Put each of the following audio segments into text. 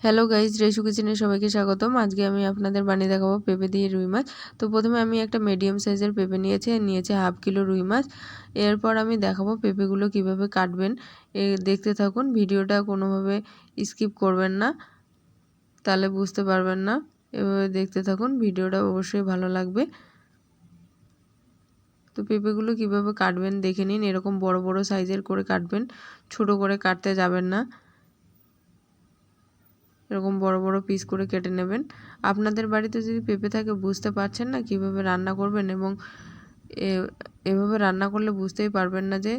Hello guys, রেশু কিচেনে সবাইকে স্বাগতম। আজকে আমি আপনাদের বানিয়ে দেখাবো পেঁপে দিয়ে রুই মাছ। তো প্রথমে আমি একটা মিডিয়াম সাইজের পেঁপে নিয়েছি, নিয়েছি হাফ কিলো রুই মাছ। এরপর আমি দেখাবো পেঁপেগুলো কিভাবে কাটবেন। দেখতে থাকুন, ভিডিওটা কোনোভাবে স্কিপ করবেন না, তাহলে বুঝতে পারবেন না। এভাবে দেখতে থাকুন, ভিডিওটা অবশ্যই ভালো লাগবে। তো পেঁপেগুলো কিভাবে কাটবেন দেখে নিন। এরকম বড় বড় সাইজের করে কাটবেন, ছোট করে কাটতে যাবেন না। এরকম বড় বড় পিস করে কেটে নেবেন। আপনাদের বাড়িতে যদি পেঁপে থাকে বুঝতে পারছেন না কিভাবে রান্না করবেন, এবং এভাবে রান্না করলে বুঝতেই পারবেন না যে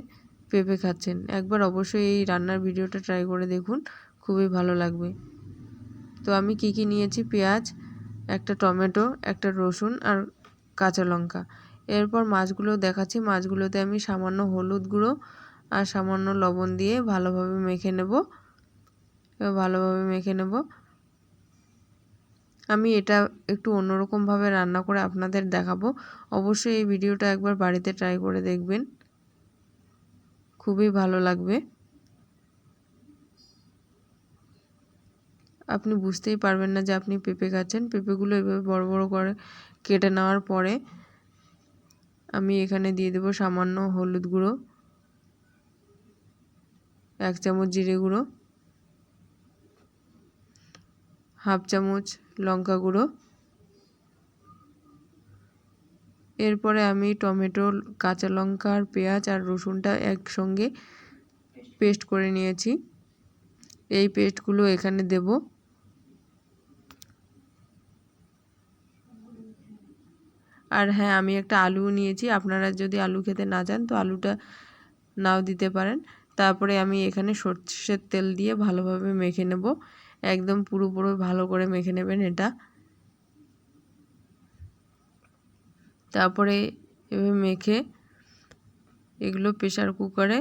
পেঁপে খাচ্ছেন। একবার অবশ্যই এই রান্নার ভিডিওটা ট্রাই করে দেখুন, খুবই ভালো লাগবে। তো আমি কি নিয়েছি, পেঁয়াজ, একটা টমেটো, একটা রসুন আর কাঁচা লঙ্কা। এরপর মাছগুলো দেখাচ্ছি। মাছগুলোতে আমি সামান্য হলুদ গুঁড়ো আর সামান্য লবণ দিয়ে ভালোভাবে মেখে নেব। আমি এটা একটু অন্যরকমভাবে রান্না করে আপনাদের দেখাবো। অবশ্যই এই ভিডিওটা একবার বাড়িতে ট্রাই করে দেখবেন, খুবই ভালো লাগবে। আপনি বুঝতেই পারবেন না যে আপনি পেঁপে খাচ্ছেন। পেঁপেগুলো এভাবে বড় বড় করে কেটে নেওয়ার পরে আমি এখানে দিয়ে দেব সামান্য হলুদ গুঁড়ো, 1 চামচ জিরে গুঁড়ো, হাফ চামচ লঙ্কা গুঁড়ো। এরপরে আমি টমেটো, কাঁচা লঙ্কা আর পেঁয়াজ আর রসুনটা একসঙ্গে পেস্ট করে নিয়েছি, এই পেস্টগুলো এখানে দেব। আর হ্যাঁ, আমি একটা আলু নিয়েছি, আপনারা যদি আলু খেতে না চান তো আলুটা নাও দিতে পারেন। তারপরে আমি এখানে সরষের তেল দিয়ে ভালোভাবে মেখে নেব, একদম পুরোপুরি ভালো করে মেখে নেবেন এটা। তারপরে এভাবে মেখে এগুলো প্রেসার কুকারে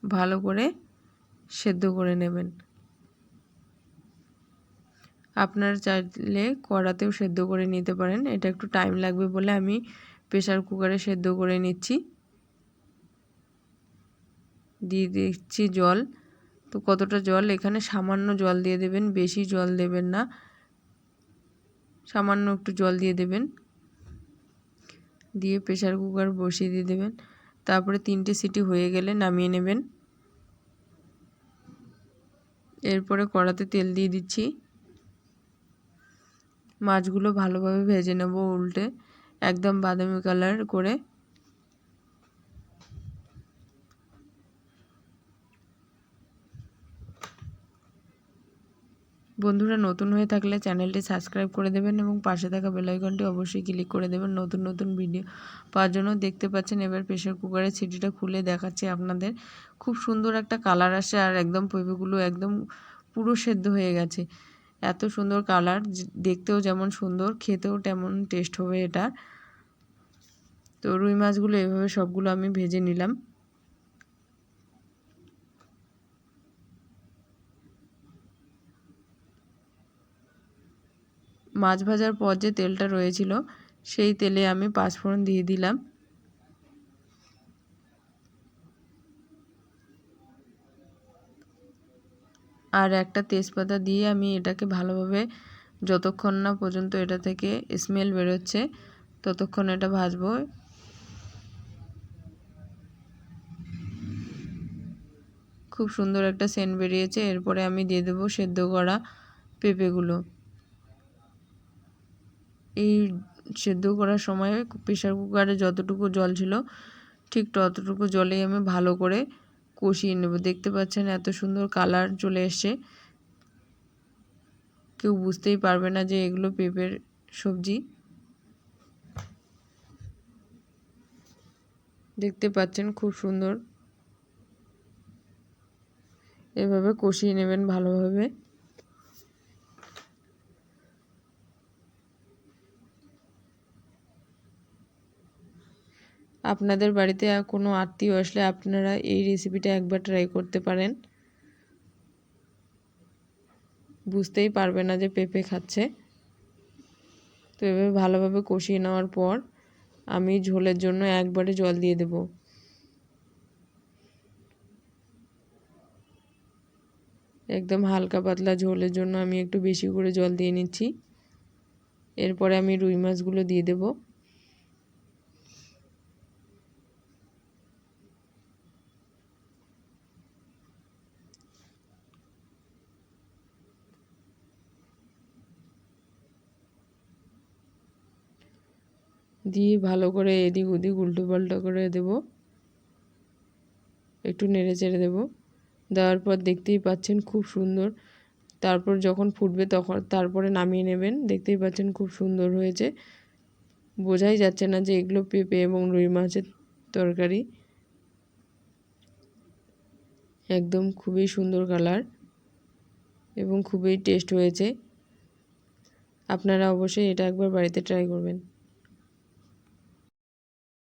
ভালো করে সেদ্ধ করে নেবেন। আপনারা চাইলে কড়াতেও সেদ্ধ করে নিতে পারেন, এটা একটু টাইম লাগবে বলে আমি প্রেসার কুকারে সেদ্ধ করে নিচ্ছি। দিয়ে দিচ্ছি জল। তো কতটা জল, এখানে সামান্য জল দিয়ে দেবেন, বেশি জল দেবেন না, সামান্য একটু জল দিয়ে দেবেন। দিয়ে প্রেসার কুকার বসিয়ে দিয়ে দেবেন। তারপরে 3টে সিটি হয়ে গেলে নামিয়ে নেবেন। এরপরে কড়াতে তেল দিয়ে দিচ্ছি। মাছগুলো ভালোভাবে ভেজে নেব উল্টে, একদম বাদামি কালার করে। বন্ধুরা, নতুন হয়ে থাকলে চ্যানেলটি সাবস্ক্রাইব করে দেবেন এবং পাশে থাকা বেল আইকনটি অবশ্যই ক্লিক করে দেবেন নতুন নতুন ভিডিও পাওয়ার জন্য। দেখতে পাচ্ছেন এবার প্রেসার কুকারের সিটিটা খুলে দেখাচ্ছি আপনাদের। খুব সুন্দর একটা কালার আসে, আর একদম পেঁপেগুলো একদম পুরো সেদ্ধ হয়ে গেছে। এত সুন্দর কালার, দেখতেও যেমন সুন্দর, খেতেও তেমন টেস্ট হবে এটা। তো রুই মাছগুলো এভাবে সবগুলো আমি ভেজে নিলাম। মাছ ভাজার পর যে তেলটা রয়েছিল সেই তেলে আমি পাঁচফোড়ন দিয়ে দিলাম। আর একটা তেজপাতা দিয়ে আমি এটাকে ভালোভাবে, যতক্ষণ না পর্যন্ত এটা থেকে স্মেল বেরোচ্ছে ততক্ষণ এটা ভাজবো। খুব সুন্দর একটা সেন্ট বেরিয়েছে। এরপরে আমি দিয়ে দেবো সেদ্ধ করা পেঁপেগুলো। এই সেদ্ধ করার সময় প্রেসার কুকারে যতটুকু জল ছিল ঠিক ততটুকু জলেই আমি ভালো করে কষিয়ে নেব। দেখতে পাচ্ছেন এত সুন্দর কালার চলে এসছে, কেউ বুঝতেই পারবে না যে এগুলো পেঁপের সবজি। দেখতে পাচ্ছেন খুব সুন্দর, এভাবে কষিয়ে নেবেন ভালোভাবে। আপনাদের বাড়িতে কোনো আত্মীয় আসলে আপনারা এই রেসিপিটা একবার ট্রাই করতে পারেন, বুঝতেই পারবে না যে পেঁপে খাচ্ছে। তো এভাবে ভালোভাবে কষিয়ে নেওয়ার পর আমি ঝোলের জন্য একবারে জল দিয়ে দেব। একদম হালকা পাতলা ঝোলের জন্য আমি একটু বেশি করে জল দিয়ে নিচ্ছি। এরপরে আমি রুই মাছগুলো দিয়ে দেব। দিয়ে ভালো করে এদিক ওদিক উল্টো পাল্টা করে দেব, একটু নেড়ে চেড়ে দেবো। দেওয়ার পর দেখতেই পাচ্ছেন খুব সুন্দর। তারপর যখন ফুটবে তখন তারপরে নামিয়ে নেবেন। দেখতেই পাচ্ছেন খুব সুন্দর হয়েছে, বোঝাই যাচ্ছে না যে এগুলো পেঁপে এবং রুই মাছের তরকারি। একদম খুবই সুন্দর কালার এবং খুবই টেস্ট হয়েছে। আপনারা অবশ্যই এটা একবার বাড়িতে ট্রাই করবেন।